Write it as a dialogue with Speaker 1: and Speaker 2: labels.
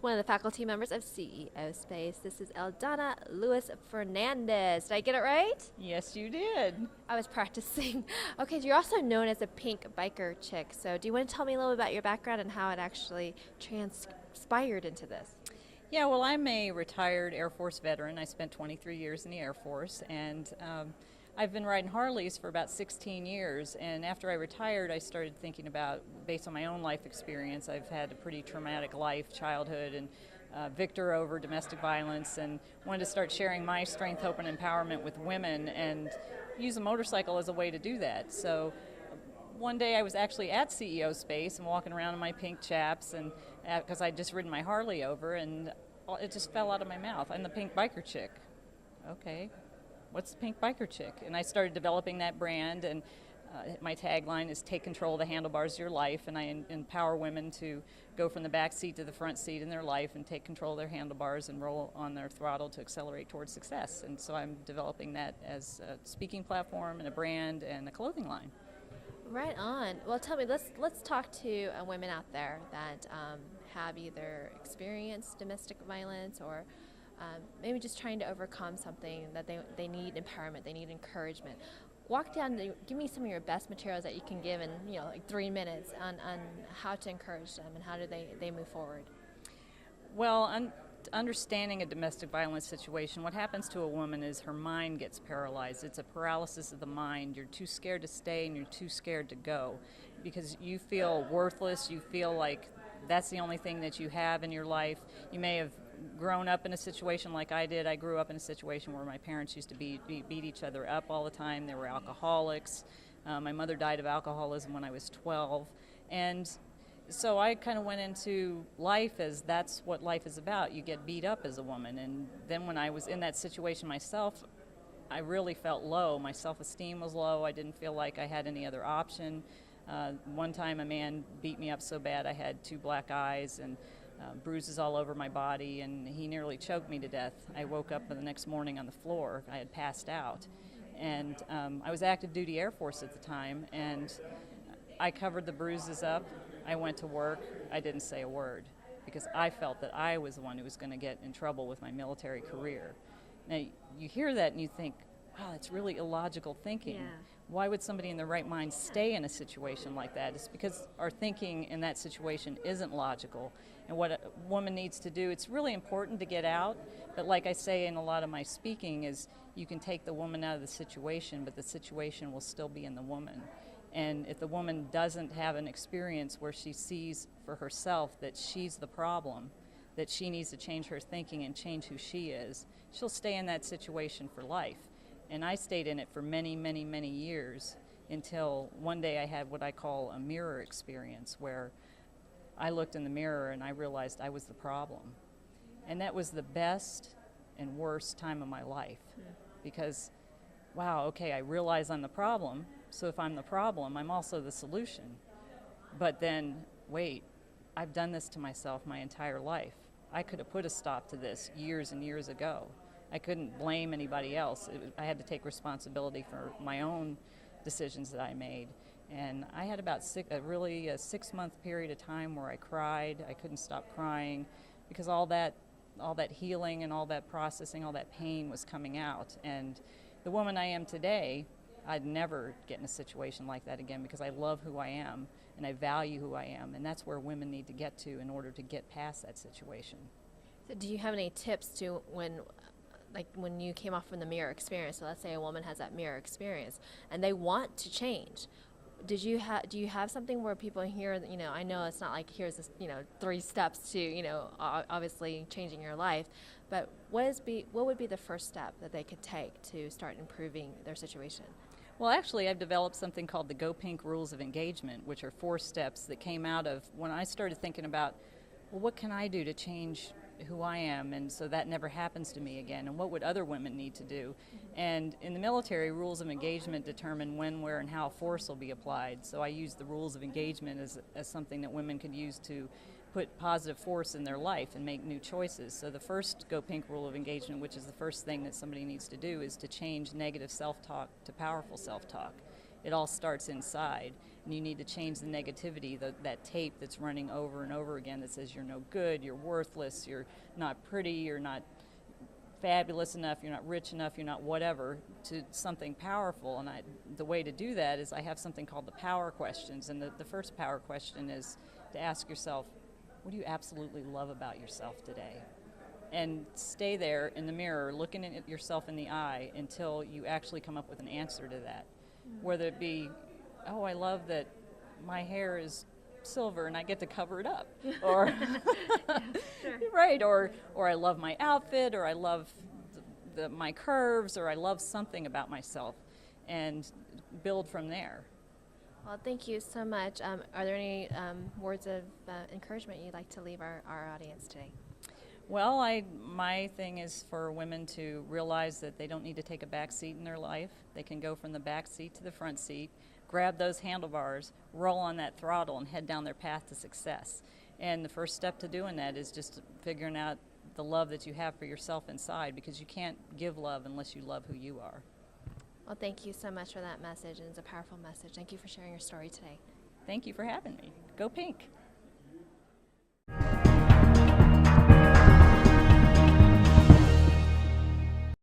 Speaker 1: one of the faculty members of CEO Space. This is Eldonna Fernandez. Did I get it right?
Speaker 2: Yes, you did.
Speaker 1: I was practicing. Okay, so you're also known as a pink biker chick. So do you want to tell me a little bit about your background and how it actually transpired into this?
Speaker 2: Yeah, well, I'm a retired Air Force veteran. I spent 23 years in the Air Force, and I've been riding Harleys for about 16 years. And after I retired, I started thinking about, based on my own life experience, I've had a pretty traumatic life, childhood, and victor over domestic violence, and wanted to start sharing my strength, hope, and empowerment with women and use a motorcycle as a way to do that. So one day I was actually at CEO Space and walking around in my pink chaps, and because I'd just ridden my Harley over, and it just fell out of my mouth. I'm the pink biker chick. Okay, what's the pink biker chick? And I started developing that brand, and my tagline is take control of the handlebars of your life, and I empower women to go from the back seat to the front seat in their life and take control of their handlebars and roll on their throttle to accelerate towards success. And so I'm developing that as a speaking platform and a brand and a clothing line.
Speaker 1: Right on. Well, tell me, let's talk to women out there that have either experienced domestic violence or maybe just trying to overcome something that they need empowerment, they need encouragement. Walk down, give me some of your best materials that you can give in like 3 minutes on how to encourage them and how do they move forward.
Speaker 2: Well, understanding a domestic violence situation, what happens to a woman is her mind gets paralyzed. It's a paralysis of the mind. You're too scared to stay and you're too scared to go because you feel worthless. You feel like that's the only thing that you have in your life. You may have grown up in a situation like I did. I grew up in a situation where my parents used to beat each other up all the time. They were alcoholics. My mother died of alcoholism when I was 12. And so I kind of went into life as that's what life is about. You get beat up as a woman. And then when I was in that situation myself, I really felt low. My self-esteem was low. I didn't feel like I had any other option. One time a man beat me up so bad I had 2 black eyes and bruises all over my body, and he nearly choked me to death. I woke up the next morning on the floor. I had passed out. And I was active duty Air Force at the time, and I covered the bruises up. I went to work. I didn't say a word because I felt that I was the one who was going to get in trouble with my military career. Now, you hear that and you think, wow, that's really illogical thinking.
Speaker 1: Yeah.
Speaker 2: Why would somebody in their right mind stay in a situation like that? It's because our thinking in that situation isn't logical. And what a woman needs to do, it's really important to get out, but like I say in a lot of my speaking is you can take the woman out of the situation, but the situation will still be in the woman. And if the woman doesn't have an experience where she sees for herself that she's the problem, that she needs to change her thinking and change who she is, she'll stay in that situation for life. And I stayed in it for many, many, many years until one day I had what I call a mirror experience where I looked in the mirror and I realized I was the problem. And that was the best and worst time of my life because, wow, okay, I realize I'm the problem. So if I'm the problem, I'm also the solution. But then, wait, I've done this to myself my entire life. I could have put a stop to this years and years ago. I couldn't blame anybody else. I had to take responsibility for my own decisions that I made. And I had about a 6-month period of time where I cried. I couldn't stop crying because all that healing and all that processing, all that pain was coming out. And the woman I am today, I'd never get in a situation like that again because I love who I am and I value who I am, and that's where women need to get to in order to get past that situation.
Speaker 1: So do you have any tips to when you came off from the mirror experience? So let's say a woman has that mirror experience and they want to change. Do you have something where people hear, I know it's not like here's this, 3 steps to, obviously changing your life, but what would be the first step that they could take to start improving their situation?
Speaker 2: Well, actually, I've developed something called the Go Pink Rules of Engagement, which are 4 steps that came out of when I started thinking about, well, what can I do to change who I am, and so that never happens to me again, and what would other women need to do? And in the military, rules of engagement determine when, where, and how force will be applied. So I use the rules of engagement as something that women could use to put positive force in their life and make new choices. So the first Go Pink rule of engagement, which is the first thing that somebody needs to do, is to change negative self-talk to powerful self-talk. It all starts inside, and you need to change the negativity, that tape that's running over and over again that says you're no good, you're worthless, you're not pretty, you're not fabulous enough, you're not rich enough, you're not whatever, to something powerful. And the way to do that is I have something called the power questions. And the first power question is to ask yourself, what do you absolutely love about yourself today? And stay there in the mirror looking at yourself in the eye until you actually come up with an answer to that. Whether it be, oh, I love that my hair is silver and I get to cover it up, or right, or I love my outfit, or I love my curves, or I love something about myself, and build from there.
Speaker 1: Well, thank you so much. Are there any words of encouragement you'd like to leave our audience today?
Speaker 2: Well, my thing is for women to realize that they don't need to take a back seat in their life. They can go from the back seat to the front seat, grab those handlebars, roll on that throttle, and head down their path to success. And the first step to doing that is just figuring out the love that you have for yourself inside, because you can't give love unless you love who you are.
Speaker 1: Well, thank you so much for that message, and it's a powerful message. Thank you for sharing your story today.
Speaker 2: Thank you for having me. Go Pink.